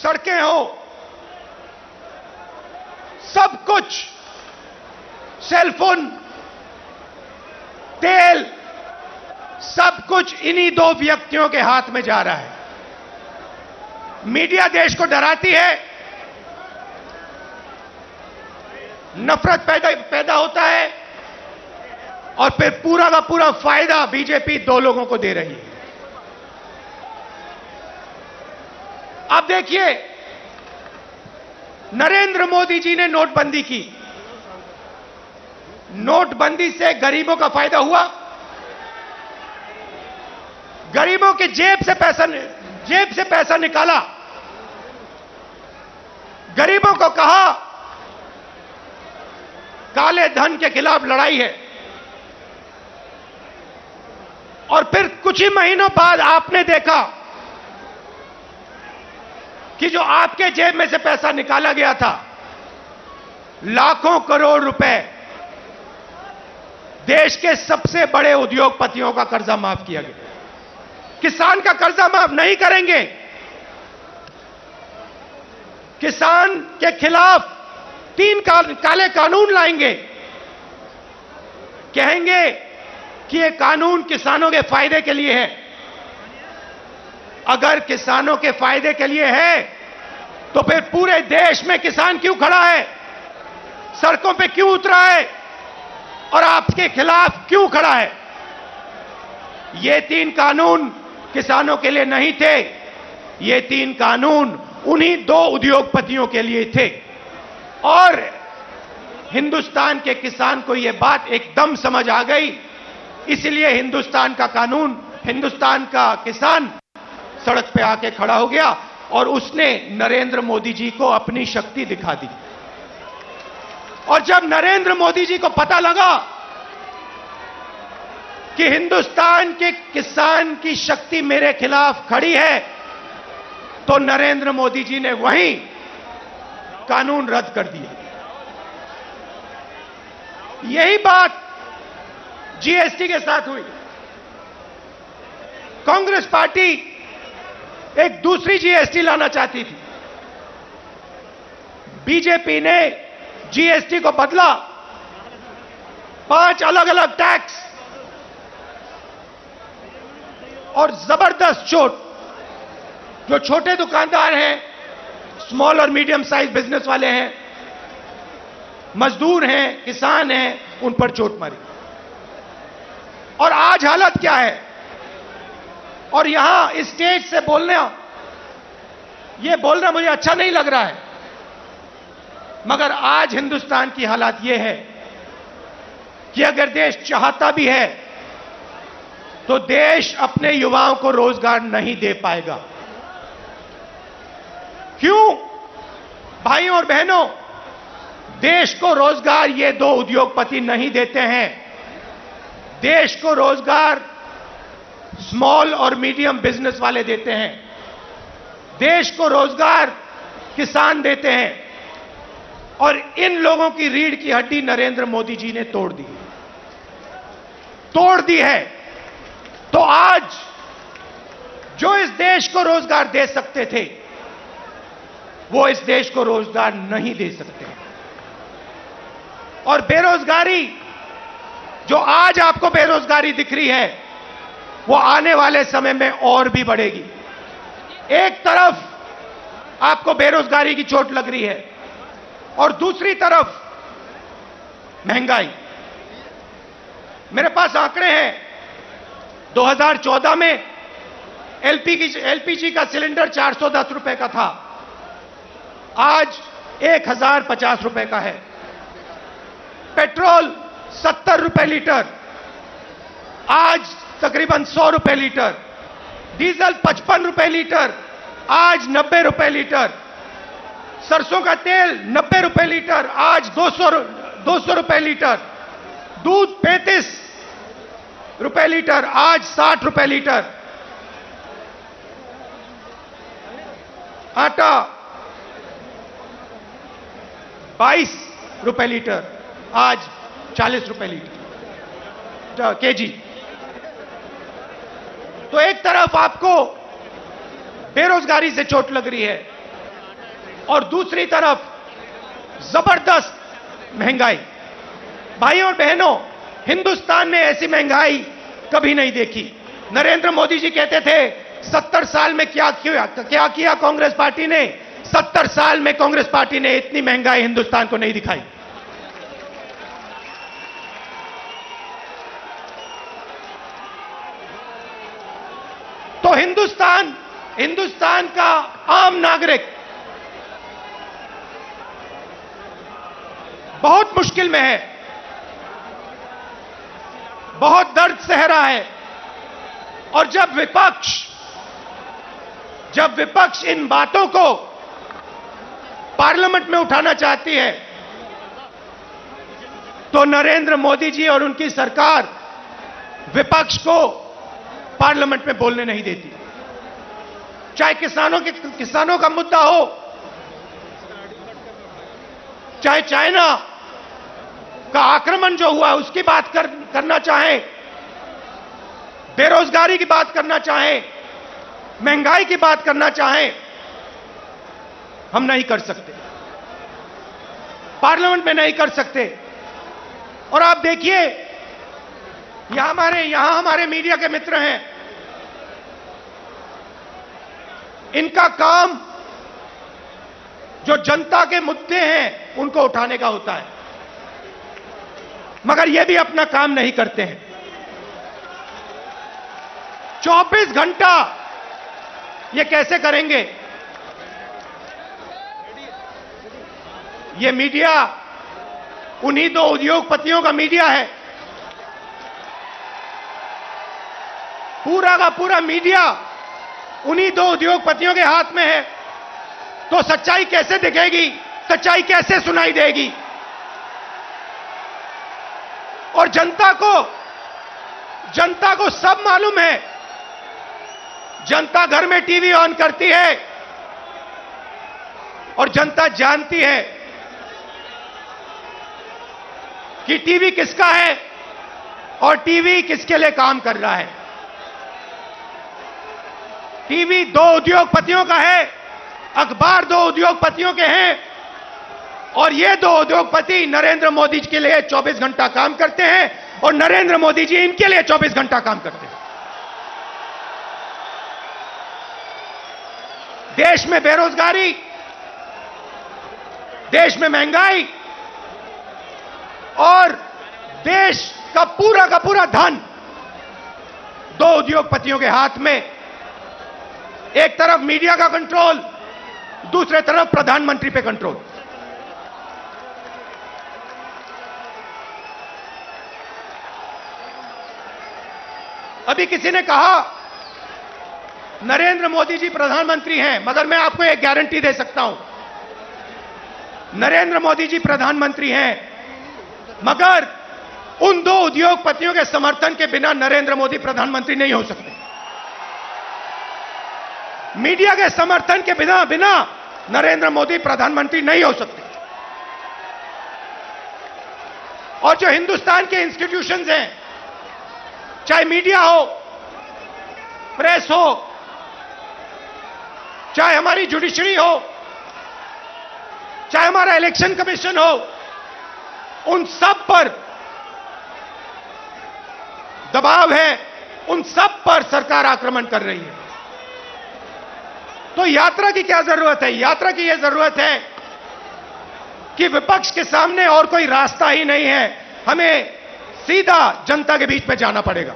सड़कें हो, सब कुछ, सेलफोन, तेल, सब कुछ इन्हीं दो व्यक्तियों के हाथ में जा रहा है। मीडिया देश को डराती है, नफरत पैदा होता है, और फिर पूरा का पूरा फायदा बीजेपी दो लोगों को दे रही है। अब देखिए, नरेंद्र मोदी जी ने नोटबंदी की। नोटबंदी से गरीबों का फायदा हुआ? गरीबों की जेब से पैसा निकाला, गरीबों को कहा काले धन के खिलाफ लड़ाई है, और फिर कुछ ही महीनों बाद आपने देखा कि जो आपके जेब में से पैसा निकाला गया था, लाखों करोड़ रुपए देश के सबसे बड़े उद्योगपतियों का कर्जा माफ किया गया। किसान का कर्जा माफ नहीं करेंगे, किसान के खिलाफ 3 काले कानून लाएंगे, कहेंगे कि यह कानून किसानों के फायदे के लिए है। अगर किसानों के फायदे के लिए है तो फिर पूरे देश में किसान क्यों खड़ा है, सड़कों पे क्यों उतरा है, और आपके खिलाफ क्यों खड़ा है? ये 3 कानून किसानों के लिए नहीं थे, ये 3 कानून उन्हीं 2 उद्योगपतियों के लिए थे। और हिंदुस्तान के किसान को यह बात एकदम समझ आ गई, इसलिए हिंदुस्तान का कानून, हिंदुस्तान का किसान सड़क पे आके खड़ा हो गया, और उसने नरेंद्र मोदी जी को अपनी शक्ति दिखा दी। और जब नरेंद्र मोदी जी को पता लगा कि हिंदुस्तान के किसान की शक्ति मेरे खिलाफ खड़ी है, तो नरेंद्र मोदी जी ने वहीं कानून रद्द कर दिया। यही बात जीएसटी के साथ हुई। कांग्रेस पार्टी एक दूसरी जीएसटी लाना चाहती थी, बीजेपी ने जीएसटी को बदला, 5 अलग अलग टैक्स और जबरदस्त चोट। जो छोटे दुकानदार हैं, स्मॉल और मीडियम साइज बिजनेस वाले हैं, मजदूर हैं, किसान हैं, उन पर चोट मारी। और आज हालत क्या है? और यहां इस स्टेज से बोलना मुझे अच्छा नहीं लग रहा है, मगर आज हिंदुस्तान की हालत यह है कि अगर देश चाहता भी है तो देश अपने युवाओं को रोजगार नहीं दे पाएगा। क्यों? भाइयों और बहनों, देश को रोजगार ये 2 उद्योगपति नहीं देते हैं। देश को रोजगार स्मॉल और मीडियम बिजनेस वाले देते हैं, देश को रोजगार किसान देते हैं, और इन लोगों की रीढ़ की हड्डी नरेंद्र मोदी जी ने तोड़ दी है। तो आज जो इस देश को रोजगार दे सकते थे, वो इस देश को रोजगार नहीं दे सकते। और बेरोजगारी, जो आज आपको बेरोजगारी दिख रही है, वो आने वाले समय में और भी बढ़ेगी। एक तरफ आपको बेरोजगारी की चोट लग रही है, और दूसरी तरफ महंगाई। मेरे पास आंकड़े हैं, 2014 में एलपीजी का सिलेंडर 410 रुपए का था, आज 1050 रुपए का है। पेट्रोल 70 रुपए लीटर, आज तकरीबन 100 रुपए लीटर। डीजल 55 रुपए लीटर, आज 90 रुपए लीटर। सरसों का तेल 90 रुपए लीटर, आज 200 रुपए लीटर। दूध 35 रुपए लीटर, आज 60 रुपए लीटर। आटा 22 रुपए लीटर, आज 40 रुपए लीटर केजी। तो एक तरफ आपको बेरोजगारी से चोट लग रही है, और दूसरी तरफ जबरदस्त महंगाई। भाइयों और बहनों, हिंदुस्तान ने ऐसी महंगाई कभी नहीं देखी। नरेंद्र मोदी जी कहते थे 70 साल में क्या किया कांग्रेस पार्टी ने। 70 साल में कांग्रेस पार्टी ने इतनी महंगाई हिंदुस्तान को नहीं दिखाई। तो हिंदुस्तान का आम नागरिक बहुत मुश्किल में है, बहुत दर्द सह रहा है। और जब विपक्ष इन बातों को पार्लियामेंट में उठाना चाहती है तो नरेंद्र मोदी जी और उनकी सरकार विपक्ष को पार्लियामेंट में बोलने नहीं देती। चाहे किसानों का मुद्दा हो, चाहे चाइना का आक्रमण जो हुआ उसकी बात करना चाहे, बेरोजगारी की बात करना चाहे, महंगाई की बात करना चाहे, हम नहीं कर सकते, पार्लियामेंट में नहीं कर सकते। और आप देखिए यहां हमारे मीडिया के मित्र हैं, इनका काम जो जनता के मुद्दे हैं उनको उठाने का होता है, मगर ये भी अपना काम नहीं करते हैं। 24 घंटा ये कैसे करेंगे? ये मीडिया उन्हीं दो उद्योगपतियों का मीडिया है। पूरा का पूरा मीडिया उन्हीं दो उद्योगपतियों के हाथ में है। तो सच्चाई कैसे दिखेगी? सच्चाई कैसे सुनाई देगी? और जनता को सब मालूम है। जनता घर में टीवी ऑन करती है और जनता जानती है कि टीवी किसका है और टीवी किसके लिए काम कर रहा है। टीवी दो उद्योगपतियों का है, अखबार दो उद्योगपतियों के हैं, और ये दो उद्योगपति नरेंद्र मोदी जी के लिए 24 घंटा काम करते हैं और नरेंद्र मोदी जी इनके लिए 24 घंटा काम करते हैं। देश में बेरोजगारी, देश में महंगाई और देश का पूरा धन दो उद्योगपतियों के हाथ में। एक तरफ मीडिया का कंट्रोल, दूसरे तरफ प्रधानमंत्री पे कंट्रोल। अभी किसी ने कहा नरेंद्र मोदी जी प्रधानमंत्री हैं, मगर मैं आपको एक गारंटी दे सकता हूं, नरेंद्र मोदी जी प्रधानमंत्री हैं, मगर उन दो उद्योगपतियों के समर्थन के बिना नरेंद्र मोदी प्रधानमंत्री नहीं हो सकते। मीडिया के समर्थन के बिना नरेंद्र मोदी प्रधानमंत्री नहीं हो सकते। और जो हिंदुस्तान के इंस्टीट्यूशंस हैं, चाहे मीडिया हो, प्रेस हो, चाहे हमारी जुडिशरी हो, चाहे हमारा इलेक्शन कमीशन हो, उन सब पर दबाव है, उन सब पर सरकार आक्रमण कर रही है। तो यात्रा की क्या जरूरत है? यात्रा की यह जरूरत है कि विपक्ष के सामने और कोई रास्ता ही नहीं है, हमें सीधा जनता के बीच में जाना पड़ेगा।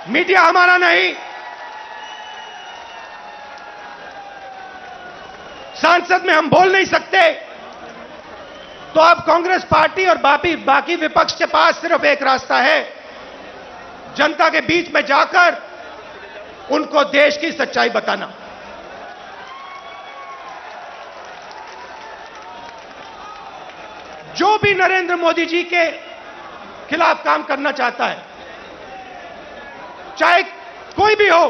मीडिया हमारा नहीं, संसद में हम बोल नहीं सकते, तो अब कांग्रेस पार्टी और बाकी विपक्ष के पास सिर्फ एक रास्ता है, जनता के बीच में जाकर उनको देश की सच्चाई बताना। जो भी नरेंद्र मोदी जी के खिलाफ काम करना चाहता है, चाहे कोई भी हो,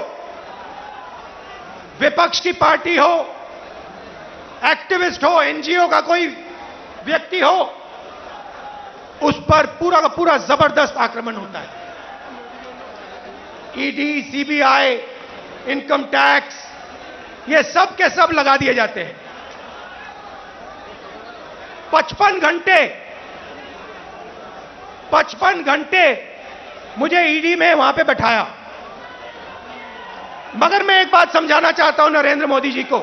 विपक्ष की पार्टी हो, एक्टिविस्ट हो, एनजीओ का कोई व्यक्ति हो, उस पर पूरा का पूरा जबरदस्त आक्रमण होता है। ईडी, सीबीआई, इनकम टैक्स, ये सब के सब लगा दिए जाते हैं। 55 घंटे मुझे ईडी में वहां पे बैठाया। मगर मैं एक बात समझाना चाहता हूं नरेंद्र मोदी जी को,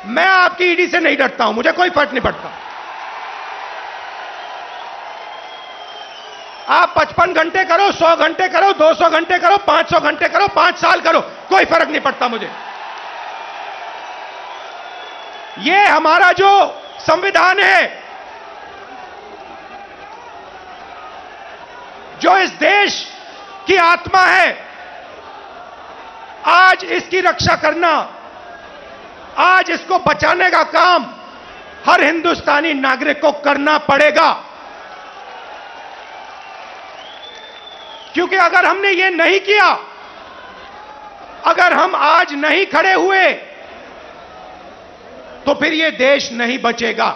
मैं आपकी ईडी से नहीं डरता हूं, मुझे कोई फर्क नहीं पड़ता। आप 55 घंटे करो, 100 घंटे करो, 200 घंटे करो, 500 घंटे करो, 5 साल करो, कोई फर्क नहीं पड़ता मुझे। ये हमारा जो संविधान है, जो इस देश की आत्मा है, आज इसकी रक्षा करना, आज इसको बचाने का काम हर हिंदुस्तानी नागरिक को करना पड़ेगा। क्योंकि अगर हमने ये नहीं किया, अगर हम आज नहीं खड़े हुए, तो फिर ये देश नहीं बचेगा।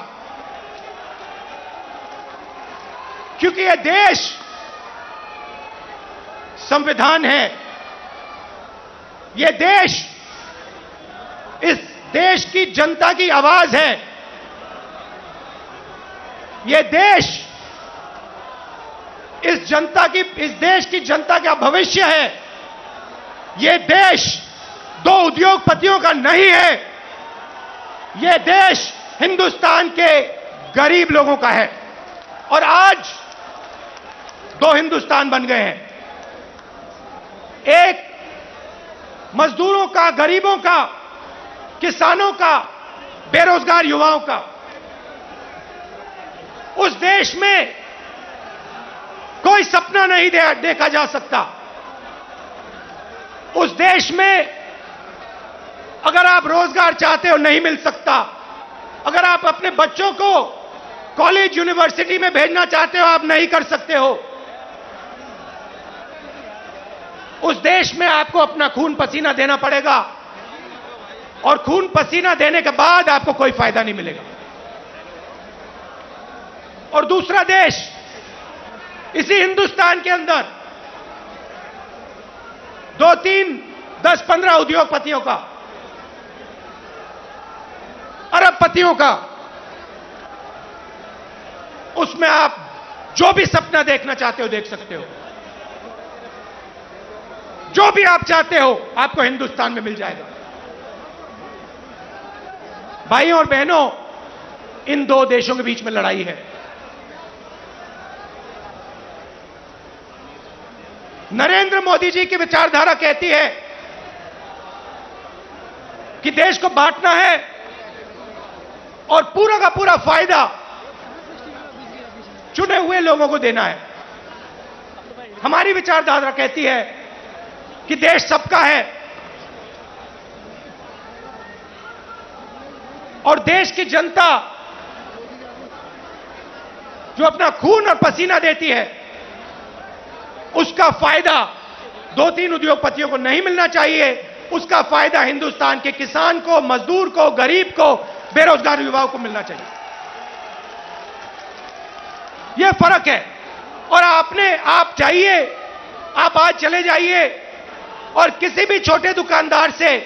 क्योंकि ये देश संविधान है, ये देश इस देश की जनता की आवाज है, ये देश इस देश की जनता का भविष्य है। ये देश दो उद्योगपतियों का नहीं है, ये देश हिंदुस्तान के गरीब लोगों का है। और आज दो हिंदुस्तान बन गए हैं, एक मजदूरों का, गरीबों का, किसानों का, बेरोजगार युवाओं का। उस देश में कोई सपना नहीं देखा जा सकता। उस देश में अगर आप रोजगार चाहते हो नहीं मिल सकता, अगर आप अपने बच्चों को कॉलेज यूनिवर्सिटी में भेजना चाहते हो आप नहीं कर सकते हो। उस देश में आपको अपना खून पसीना देना पड़ेगा, और खून पसीना देने के बाद आपको कोई फायदा नहीं मिलेगा। और दूसरा देश, इसी हिंदुस्तान के अंदर 2, 3, 10, 15 उद्योगपतियों का, अरबपतियों का, उसमें आप जो भी सपना देखना चाहते हो देख सकते हो। जो भी आप चाहते हो आपको हिंदुस्तान में मिल जाएगा। भाइयों और बहनों, इन दो देशों के बीच में लड़ाई है। नरेंद्र मोदी जी की विचारधारा कहती है कि देश को बांटना है और पूरा का पूरा फायदा चुने हुए लोगों को देना है। हमारी विचारधारा कहती है कि देश सबका है और देश की जनता जो अपना खून और पसीना देती है, उसका फायदा 2-3 उद्योगपतियों को नहीं मिलना चाहिए। उसका फायदा हिंदुस्तान के किसान को, मजदूर को, गरीब को, बेरोजगार युवाओं को मिलना चाहिए। यह फर्क है। और आप जाइए, आप आज चले जाइए और किसी भी छोटे दुकानदार से,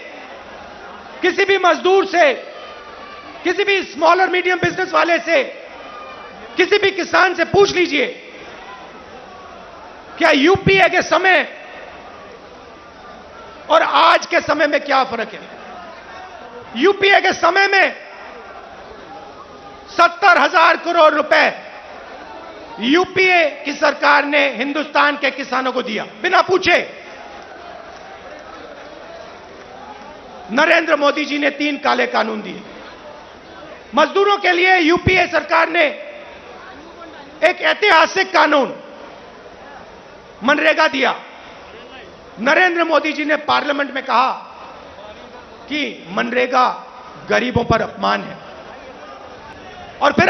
किसी भी मजदूर से, किसी भी स्मॉल और मीडियम बिजनेस वाले से, किसी भी किसान से पूछ लीजिए, क्या यूपीए के समय और आज के समय में क्या फर्क है? यूपीए के समय में 70,000 करोड़ रुपए यूपीए की सरकार ने हिंदुस्तान के किसानों को दिया बिना पूछे। नरेंद्र मोदी जी ने 3 काले कानून दिए। मजदूरों के लिए यूपीए सरकार ने एक ऐतिहासिक कानून मनरेगा दिया। नरेंद्र मोदी जी ने पार्लियामेंट में कहा कि मनरेगा गरीबों पर अपमान है। और फिर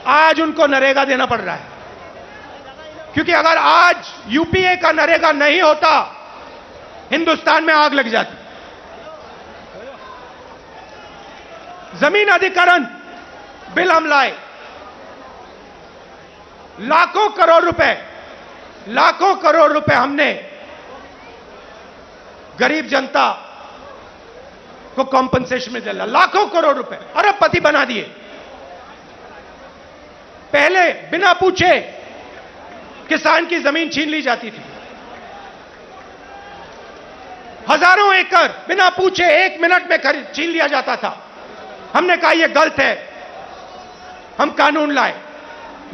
आज उनको नरेगा देना पड़ रहा है, क्योंकि अगर आज यूपीए का नरेगा नहीं होता, हिंदुस्तान में आग लग जाती। जमीन अधिग्रहण बिल हम लाए, लाखों करोड़ रुपए हमने गरीब जनता को कॉम्पनसेशन में दिला, लाखों करोड़ रुपए, अरबपति बना दिए। पहले बिना पूछे किसान की जमीन छीन ली जाती थी, हजारों एकड़ बिना पूछे 1 मिनट में छीन लिया जाता था। हमने कहा यह गलत है, हम कानून लाए।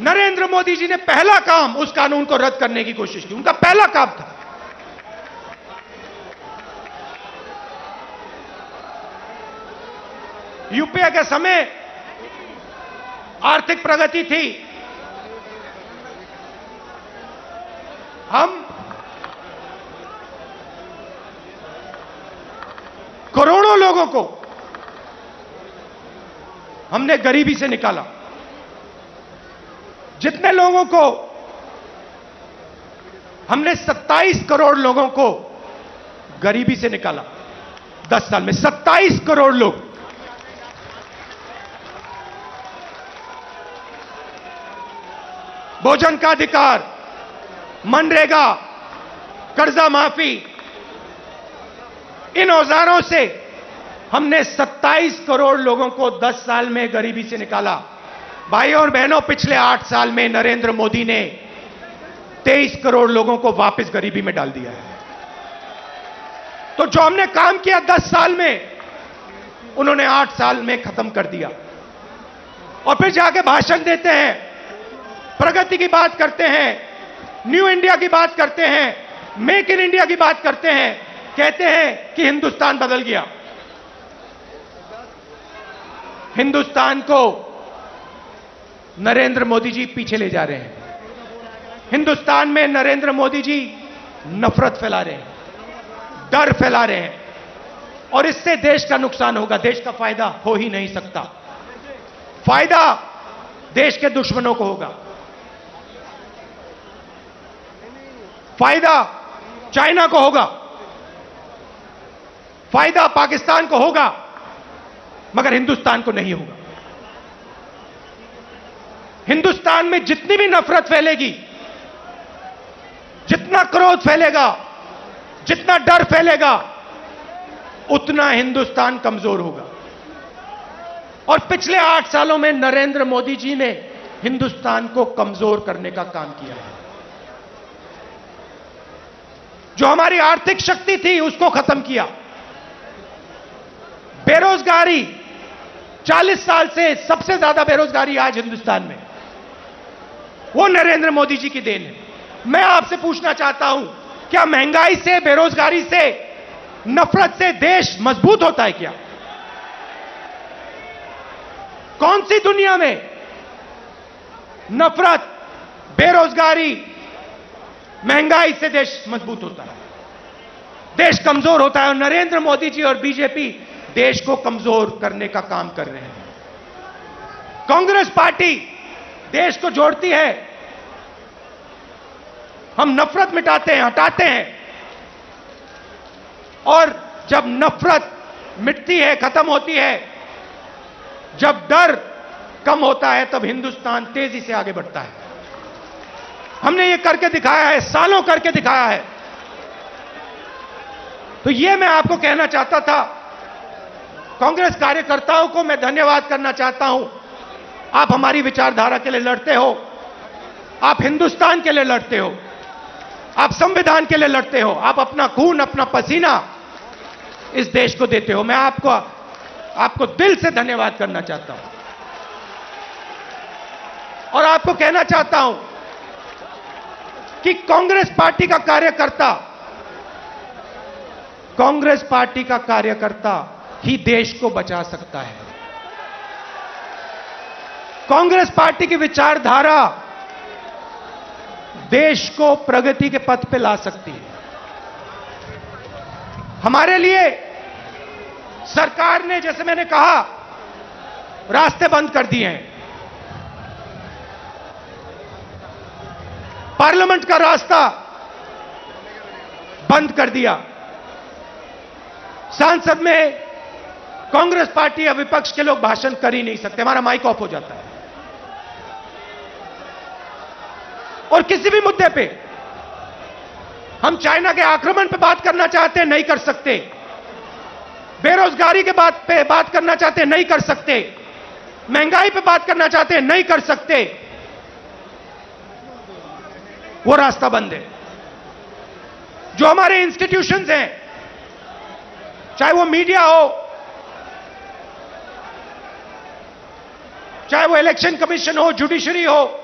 नरेंद्र मोदी जी ने पहला काम उस कानून को रद्द करने की कोशिश की, उनका पहला काम था। यूपीए के समय आर्थिक प्रगति थी, हम करोड़ों लोगों को हमने गरीबी से निकाला। जितने लोगों को हमने 27 करोड़ लोगों को गरीबी से निकाला 10 साल में, 27 करोड़ लोग। भोजन का अधिकार, मनरेगा, कर्जा माफी, इन औजारों से हमने 27 करोड़ लोगों को 10 साल में गरीबी से निकाला। भाइयों और बहनों, पिछले 8 साल में नरेंद्र मोदी ने 23 करोड़ लोगों को वापस गरीबी में डाल दिया है। तो जो हमने काम किया 10 साल में, उन्होंने 8 साल में खत्म कर दिया। और फिर जाके भाषण देते हैं, प्रगति की बात करते हैं, न्यू इंडिया की बात करते हैं, मेक इन इंडिया की बात करते हैं, कहते हैं कि हिंदुस्तान बदल गया। हिंदुस्तान को नरेंद्र मोदी जी पीछे ले जा रहे हैं। हिंदुस्तान में नरेंद्र मोदी जी नफरत फैला रहे हैं, डर फैला रहे हैं, और इससे देश का नुकसान होगा, देश का फायदा हो ही नहीं सकता। फायदा देश के दुश्मनों को होगा, फायदा चाइना को होगा, फायदा पाकिस्तान को होगा, मगर हिंदुस्तान को नहीं होगा। हिंदुस्तान में जितनी भी नफरत फैलेगी, जितना क्रोध फैलेगा, जितना डर फैलेगा, उतना हिंदुस्तान कमजोर होगा। और पिछले 8 सालों में नरेंद्र मोदी जी ने हिंदुस्तान को कमजोर करने का काम किया है। जो हमारी आर्थिक शक्ति थी उसको खत्म किया। बेरोजगारी, 40 साल से सबसे ज्यादा बेरोजगारी आज हिंदुस्तान में, वो नरेंद्र मोदी जी की देन है। मैं आपसे पूछना चाहता हूं, क्या महंगाई से, बेरोजगारी से, नफरत से देश मजबूत होता है क्या? कौन सी दुनिया में नफरत, बेरोजगारी, महंगाई से देश मजबूत होता है? देश कमजोर होता है। और नरेंद्र मोदी जी और बीजेपी देश को कमजोर करने का काम कर रहे हैं। कांग्रेस पार्टी देश को जोड़ती है, हम नफरत मिटाते हैं, हटाते हैं। और जब नफरत मिटती है, खत्म होती है, जब डर कम होता है, तब हिंदुस्तान तेजी से आगे बढ़ता है। हमने ये करके दिखाया है, सालों करके दिखाया है। तो ये मैं आपको कहना चाहता था। कांग्रेस कार्यकर्ताओं को मैं धन्यवाद करना चाहता हूं। आप हमारी विचारधारा के लिए लड़ते हो, आप हिंदुस्तान के लिए लड़ते हो, आप संविधान के लिए लड़ते हो, आप अपना खून, अपना पसीना इस देश को देते हो। मैं आपको दिल से धन्यवाद करना चाहता हूं। और आपको कहना चाहता हूं कि कांग्रेस पार्टी का कार्यकर्ता ही देश को बचा सकता है। कांग्रेस पार्टी की विचारधारा देश को प्रगति के पथ पे ला सकती है। हमारे लिए सरकार ने, जैसे मैंने कहा, रास्ते बंद कर दिए हैं। पार्लियामेंट का रास्ता बंद कर दिया। संसद में कांग्रेस पार्टी या विपक्ष के लोग भाषण कर ही नहीं सकते, हमारा माइक ऑफ हो जाता है। और किसी भी मुद्दे पे हम चाइना के आक्रमण पे बात करना चाहते हैं, नहीं कर सकते। बेरोजगारी के बात पे बात करना चाहते हैं, नहीं कर सकते। महंगाई पे बात करना चाहते हैं, नहीं कर सकते। वो रास्ता बंद है। जो हमारे इंस्टीट्यूशंस हैं, चाहे वो मीडिया हो, चाहे वो इलेक्शन कमीशन हो, जुडिशरी हो,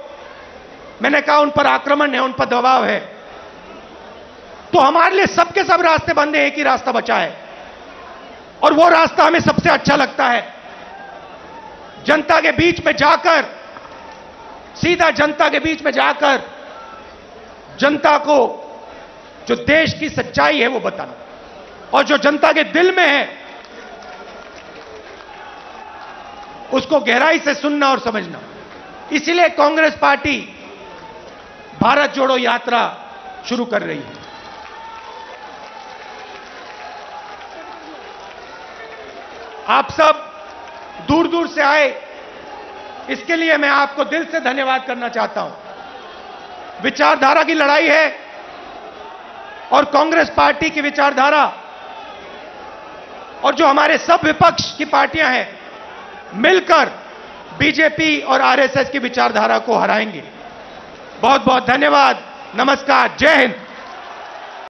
मैंने कहा उन पर आक्रमण है, उन पर दबाव है। तो हमारे लिए सबके सब रास्ते बंद हैं, एक ही रास्ता बचा है, और वो रास्ता हमें सबसे अच्छा लगता है। जनता के बीच में जाकर, सीधा जनता के बीच में जाकर जनता को जो देश की सच्चाई है वो बताना, और जो जनता के दिल में है उसको गहराई से सुनना और समझना। इसीलिए कांग्रेस पार्टी भारत जोड़ो यात्रा शुरू कर रही है। आप सब दूर दूर से आए, इसके लिए मैं आपको दिल से धन्यवाद करना चाहता हूं। विचारधारा की लड़ाई है, और कांग्रेस पार्टी की विचारधारा और जो हमारे सब विपक्ष की पार्टियां हैं मिलकर बीजेपी और आरएसएस की विचारधारा को हराएंगे। बहुत बहुत धन्यवाद। नमस्कार। जय हिंद।